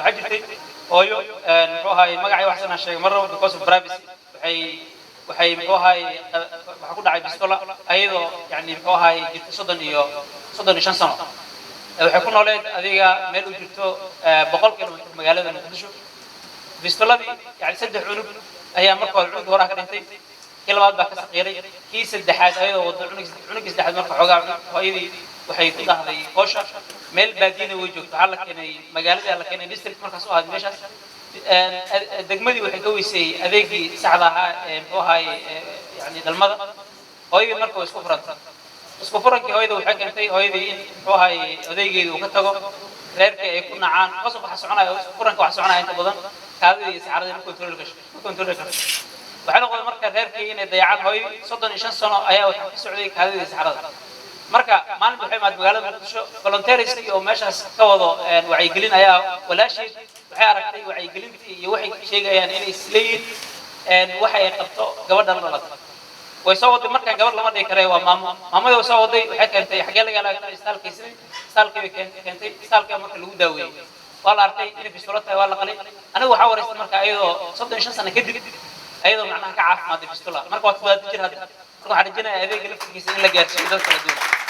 وحجتي هويو محوها مقعي وحسن الشيء مرة because of privacy waxay محوها waxa ku dhacay bistola ayadoo yani محوها jirto 35 sano waxay ku nooleed adiga meel u jirto 100 kilomitir magaalada Muqdisho bistoladii yani 3 cunug ayaa markoo cunug hore ka dhintay kii labaad baa ka saqiiray kii saddexaad ayadoo wada cunug saddexaad marka xogaa hooyadii waxay ku dhahday qoosha meel baadiina way joogto hal keenay magaalada la keenay district markaas oo aad meeshaas degmadii waxay ka weysay adeegii saxda ahaa ee maxay yani dalmada hooyadii markoo isku furankii hooyada waxay keentay hooyadii in maxay adeegeedu uu ka tago reerkii ay ku nacaan qasab waxa soconaya isku furanka waxa soconaya inta badan kaadidii saxarada control ka waxay noqday marka reerkii inay dayacaan hooy 35 sano ayaa waxa ka socday kaadidii saxarada marka maalin waxay maad magaalada Muqdisho volunteers oo meeshaas ka wado wacyi gelin ayaa walaashii waxay aragtay wacyi gelintii iyo waxay sheegayaan inay isleeyihiin waxay qabto gabadhan dhalatay way soo waday marka gabadh lama dhigi karay waa maamada soo waday waxay keentay xagee laga laagay istaalkii keentay istaalka marka lagu daaweeyay waa la arkay in bistoolada waa la qalay anigu waxa wareystay marka ayadoo 35 sano kadib ayadoo macnaha ka caafimaad bistoolada marka waa 7 jir hadda marka waxa rajinaya adeeg laftigiisa in la gaarsiiyo dadka kala duwan